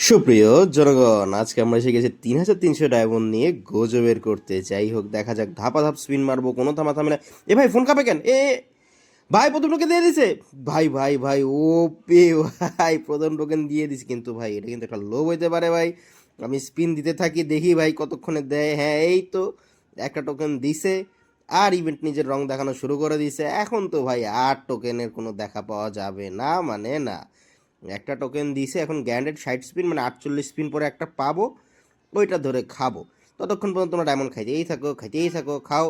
সুপ্রিয় জনগণ, আজকে আমরা এসে গেছি 3300 ডায়মন্ড নিয়ে গোজো বের করতে। যাই হোক, দেখা যাক, ধাপা ধাপ স্পিন মারবো, কোনো থামাথামি না। এ ভাই, ফোন কাঁপে কেন? ভাই, প্রথম টোকেন দিয়ে দিছে। ভাই ভাই ভাই, ও পে ভাই, প্রথম টোকেন দিয়ে দিছে। কিন্তু ভাই, এটা কিন্তু একটা লোভ হইতে পারে ভাই। আমি স্পিন দিতে থাকি, দেখি ভাই কতক্ষণে দেয়। হ্যাঁ, এই তো একটা টোকেন দিছে। আর ইভেন্ট নিজের রং দেখানো শুরু করে দিছে। এখন তো ভাই আর টোকেনের কোনো দেখা পাওয়া যাবে না, মানে না। একটা টোকেন দিছে, এখন গ্যান্ডেড 60 স্পিন, মানে 48 স্পিন পরে একটা পাবো, ওইটা ধরে খাবো। ততক্ষণ পর্যন্ত তোমরা ডায়মন্ড খাইতেই থাকো, খাইতেই থাকো, খাও।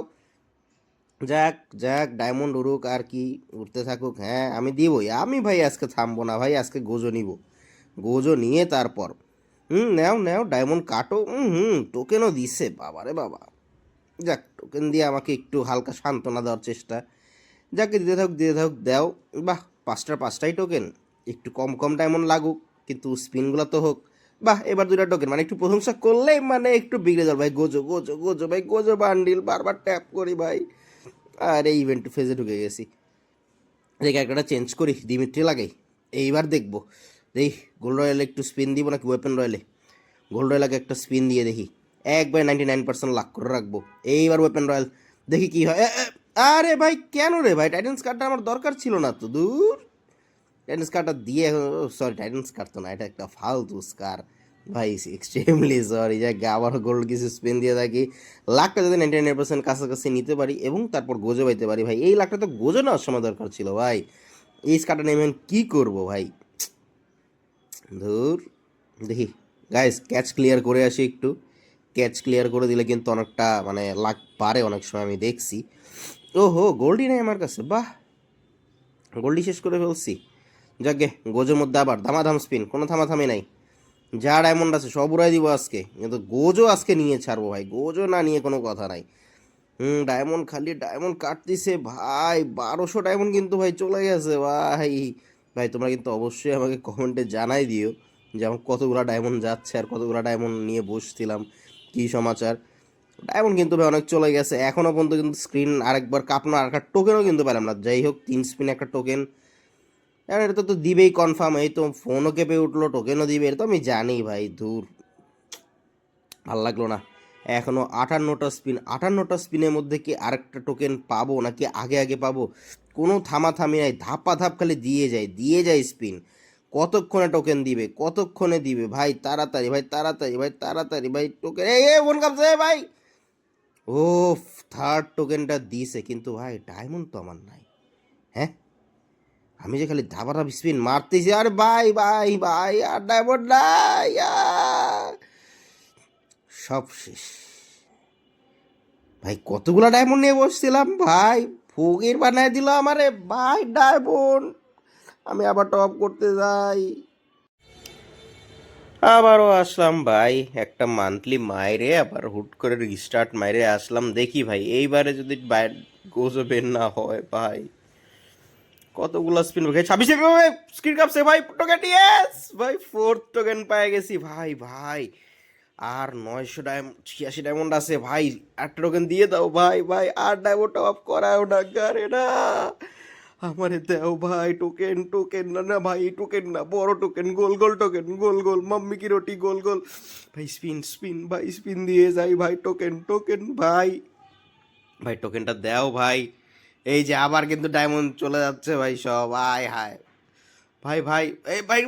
যাক যাক, ডায়মন্ড উড়ুক আর কি, উঠতে থাকুক। হ্যাঁ, আমি দিবই, আমি ভাই আজকে থামবো না ভাই, আজকে গোজো নিব। গোজো নিয়ে তারপর নেও নেও, ডায়মন্ড কাটো। টোকেনও দিছে, বাবারে বাবা। যাক, টোকেন দিয়ে আমাকে একটু হালকা সান্ত্বনা দেওয়ার চেষ্টা। যাকে দিতে থাকুক, দিতে থাকুক, দেও। বাহ, পাঁচটাই টোকেন। একটু কম কম ডায়মন্ড লাগুক, কিন্তু স্পিনগুলো তো হোক। বাহ, এবার দুইটা টোকেন, মানে একটু প্রশংসা করলেই মানে একটু বিগড়ে যাবে ভাই। গোজো গোজো গোজো ভাই, গোজো বান্ডিল, বারবার ট্যাপ করি ভাই। আর এই ইভেন্ট ফেজে ঢুকে গেছি। দেখি একটা চেঞ্জ করি, দিমিত্রি লাগাই। এইবার দেখবো, দেখি গোল্ড রয়েলে একটু স্পিন দিব নাকি ওয়েপেন রয়েলে। গোল্ড রয়েলাকে একটা স্পিন দিয়ে দেখি, একবার 99% লাক করে রাখবো। এইবার ওয়েপেন রয়্যাল, দেখি কি হয়। আরে ভাই, কেন রে ভাই, টাইটান্স কার্ডটা আমার দরকার ছিল না তো, দূর। টাইটান্স কার্ডটা দিয়ে, সরি, টাইটান্স কার্ড তো না, এটা একটা ফালতু স্কার ভাই। Extremely sorry. যাক, আবার গোল্ড কিছু স্পিন দিয়ে থাকি। লাখটা যদি 99% কাছাকাছি নিতে পারি এবং তারপর গোজো পাইতে পারি ভাই। এই লাখটা তো গোজো নেওয়ার সময় দরকার ছিল ভাই। এই স্কারটা নেবেন কি করবো ভাই, ধুর। দেখি গাইস, ক্যাচ ক্লিয়ার করে আসি একটু। ক্যাচ ক্লিয়ার করে দিলে কিন্তু অনেকটা মানে লাক পারে অনেক সময়, আমি দেখছি। ওহো, গোল্ডই নাই আমার কাছে, বাহ। গোল্ডই শেষ করে ফেলছি। যাকে, গোজোর মধ্যে আবার দামাধাম স্পিন, কোনো থামাথামি নাই। যা ডায়মন্ড আছে সব উড়াই দিব আজকে, কিন্তু গোজো আজকে নিয়ে ছাড়বো ভাই। গোজো না নিয়ে কোনো কথা নাই। ডায়মন্ড, খালি ডায়মন্ড কাটতিছে ভাই। 1200 ডায়মন্ড কিন্তু ভাই চলে গেছে ভাই। ভাই, তোমরা কিন্তু অবশ্যই আমাকে কমেন্টে জানাই দিও যে আমার কতগুলো ডায়মন্ড যাচ্ছে আর কতগুলো ডায়মন্ড নিয়ে বসছিলাম, কী সমাচার। ডায়মন্ড কিন্তু ভাই অনেক চলে গেছে, এখনও পর্যন্ত কিন্তু স্ক্রিন আরেকবার কাঁপানো, আর একটা টোকেনও কিন্তু পেলাম না। যাই হোক, 3 স্পিন একটা টোকেন, আর এটা তো দিবেই কনফার্ম। এই তো ফোনও কেঁপে উঠলো, টোকেনও দিবে, এটা তো আমি জানি ভাই। দূর, ভাল লাগলো না। এখনও 58টা স্পিন, 58টা স্পিনের মধ্যে কি আরেকটা টোকেন পাবো নাকি আগে আগে পাবো? কোনো থামাথামি নাই, ধাপা ধাপ খালি দিয়ে যায়, দিয়ে যায় স্পিন। কতক্ষণে টোকেন দিবে, কতক্ষণে দিবে ভাই? তাড়াতাড়ি ভাই, তাড়াতাড়ি ভাই, তাড়াতাড়ি ভাই, টোকেন। এই ফোন কাপছে ভাই। ও, থার্ড টোকেনটা দিছে, কিন্তু ভাই ডায়মন্ড তো আমার নাই। হ্যাঁ, আমি যে খালি ধাপা ধাপ স্পিন মারতেছি, আর ভাই ভাই ভাই, আর ডায়মন্ড নাই। সব শেষ ভাই। কতগুলা ডায়মন্ড নিয়ে বসছিলাম ভাই, ফকির বানায় দিল আমারে ভাই ডায়মন্ড। আমি আবার টপ করতে যাই, আবারও আসলাম ভাই একটা মান্থলি মাইরে, আবার হুট করে রিস্টার্ট মাইরে আসলাম। দেখি ভাই, এইবারে যদি গোজো বের না হয় ভাই। কতগুলো স্পিন ভাই, 26 স্ক্রিন কাপছে ভাই, টোকেন ইয়েস ভাই, ফোর্থ টোকেন পেয়ে গেছি ভাই। ভাই, আর 900 ডায়মন্ড, 86 ডায়মন্ড আছে ভাই। একটা টোকেন দিয়ে দাও ভাই। ভাই, আর ডায়মন্ড টপ করাও না গারে না, আমারে দাও ভাই। টোকেন টোকেন না না ভাই, টোকেন না, বড় টোকেন, গোল গোল টোকেন, গোল গোল মাম্মি কি রুটি, গোল গোল ভাই। স্পিন স্পিন ভাই, স্পিন দিয়ে যাই ভাই। টোকেন টোকেন ভাই, ভাই টোকেনটা দাও ভাই। এই যে আবার কিন্তু ডায়মন্ড চলে যাচ্ছে ভাই সব, আয় হায়। ভাই ভাই, এই ভাই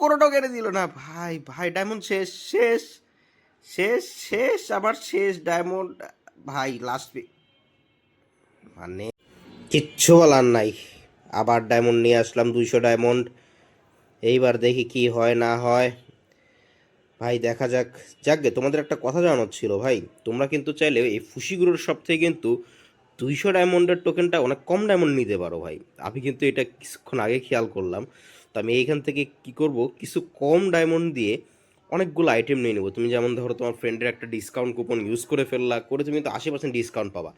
কোনো টোকেনে দিল না ভাই। ভাই, ডায়মন্ড শেষ শেষ শেষ শেষ, আবার শেষ ডায়মন্ড ভাই। লাস্ট মানে কিচ্ছু বলার নাই। আবার ডায়মন্ড নিয়ে আসলাম, 200 ডায়মন্ড। এইবার দেখি কি হয় না হয় ভাই, দেখা যাক। যাকগে, তোমাদের একটা কথা জানানোর ছিল ভাই। তোমরা কিন্তু চাইলে এই ফুশিগুলোর সব থেকে কিন্তু 200 ডায়মন্ডের টোকেনটা অনেক কম ডায়মন্ড নিতে পারো ভাই। আমি কিন্তু এটা কিছুক্ষণ আগে খেয়াল করলাম। তো আমি এইখান থেকে কি করব, কিছু কম ডায়মন্ড দিয়ে অনেকগুলো আইটেম নিয়ে নেবো। তুমি যেমন ধরো, তোমার ফ্রেন্ডের একটা ডিসকাউন্ট কুপন ইউজ করে ফেললা, করে তুমি কিন্তু 80% ডিসকাউন্ট পাবা।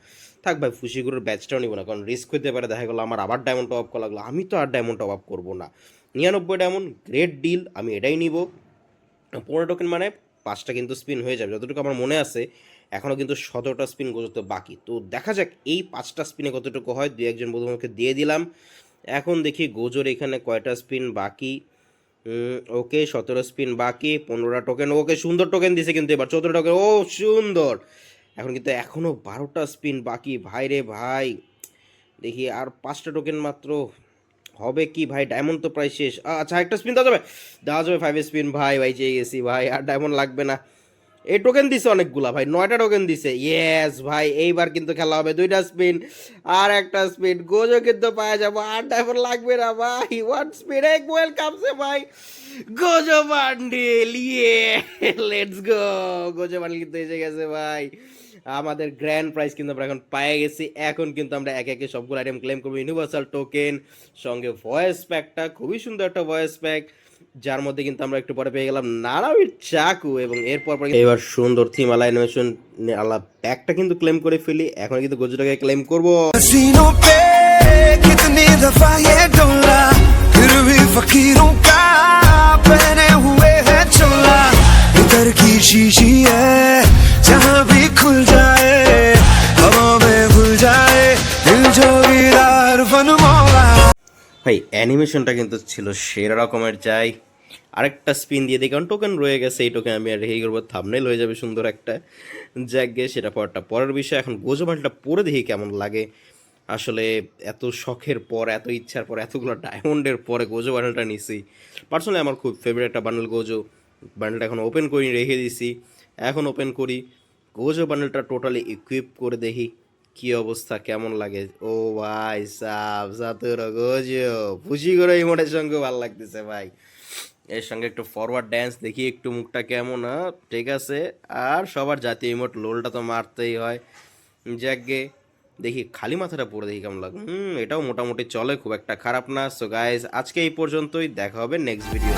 থাক ভাই, ফুশিগুলোর ব্যাচটাও নিবো না, কারণ রিস্ক হতে পারে দেখা গেলো আমার আবার ডায়মন্ড টপ আপ করা লাগলো। আমি তো আর ডায়মন্ড টপ আপ করবো না। 99 ডায়মন্ড, গ্রেট ডিল, আমি এটাই নিব। 15 টোকেন মানে 5টা কিন্তু স্পিন হয়ে যাবে যতটুকু আমার মনে আছে। এখনও কিন্তু 17টা স্পিন গোজোতে বাকি, তো দেখা যাক এই 5টা স্পিনে কতটুকু হয়। দু একজন বন্ধুকে দিয়ে দিলাম। এখন দেখি গোজোর এখানে কয়টা স্পিন বাকি। ওকে 17 স্পিন বাকি, 15টা টোকেন, ওকে সুন্দর টোকেন দিছে কিন্তু এবার 14 টোকেন, ও সুন্দর। এখন কিন্তু এখনো 12টা স্পিন বাকি ভাই রে ভাই, দেখি আর 5টা টোকেন মাত্র, হবে কি ভাই? ডায়মন্ড তো প্রায় শেষ। আচ্ছা একটা স্পিন দেওয়া যাবে, দেওয়া যাবে 5 স্পিন, ভাই ভাই চেয়ে গেছি ভাই, আর ডায়মন্ড লাগবে না। এই টোকেন দিছে অনেকগুলা ভাই, 9টা টোকেন দিছে, ইয়েস ভাই এইবার কিন্তু খেলা হবে, 2টা স্পিন আর একটা স্পিন, গোজো কিন্তু পাওয়া যাবো, আর ডায়মন্ড লাগবে না ভাই, 1 স্পিন, এক ওয়েলকাম সে ভাই, গোজো বান্ডিল, ইয়ে লেটস গো, গোজো বান্ডিল কিন্তু এসে গেছে ভাই। আমাদের গ্র্যান্ড প্রাইজ কিন্তু আমরা এখন পেয়ে গেছি। এখন কিন্তু আমরা একে একে সবগুলো আইটেম ক্লেম করবো। ইউনিভার্সাল টোকেন, সঙ্গে ভয়েস প্যাকটা, খুবই সুন্দর একটা ভয়েস প্যাক, যার মধ্যে কিন্তু আমরা একটু পরে পেয়ে গেলাম নারাবির চাকু, এবং এরপর এবার সুন্দর থিম আলা অ্যানিমেশন আলা প্যাকটা কিন্তু ক্লেম করে ফেলি। এখন কিন্তু গোজোটাকে ক্লেম করবো। हसीनों पे कितनी दफा ये डोला, फिर भी फकीरों का पहने हुए है चोला। इधर की शीशी है जहाँ भी खुल जाए, हवा में घुल जाए दिल जोगीदार फन मौला। ভাই অ্যানিমেশনটা কিন্তু ছিল সেরা রকমের। যাই আরেকটা স্পিন দিয়ে দিই, কারণ টোকেন রয়ে গেছে, এই টোকেন আমি আর রেখে করবো, থাম্বনেইল হয়ে যাবে সুন্দর একটা। যাকগে সেটা পরের বিষয়। এখন গোজো বান্ডেলটা পরে দেখি কেমন লাগে। আসলে এত শখের পর, এত ইচ্ছার পর, এতগুলো ডায়মন্ডের পরে গোজো বান্ডেলটা নিছি। পার্সোনালি আমার খুব ফেভারিট একটা বান্ডেল গোজো বান্ডেলটা। এখন ওপেন করি, রেখে দিছি, এখন ওপেন করি গোজো বান্ডেলটা টোটালি ইকুইপ করে দেখি কি অবস্থা, কেমন লাগে। ও ভাই সাব সাতুরো গোজো খুশি করে ইমোটের সঙ্গে ভালো লাগতেছে ভাই। এর সঙ্গে একটু ফরওয়ার্ড ড্যান্স দেখি, একটু মুখটা কেমন, ঠিক আছে। আর সবার জাতীয় ইমোট লোলটা তো মারতেই হয়। যাকগে দেখি খালি মাথাটা পরে দেখি কেমন লাগে। এটাও মোটামুটি চলে, খুব একটা খারাপ না। সো গাইজ আজকে এই পর্যন্তই, দেখা হবে নেক্সট ভিডিও।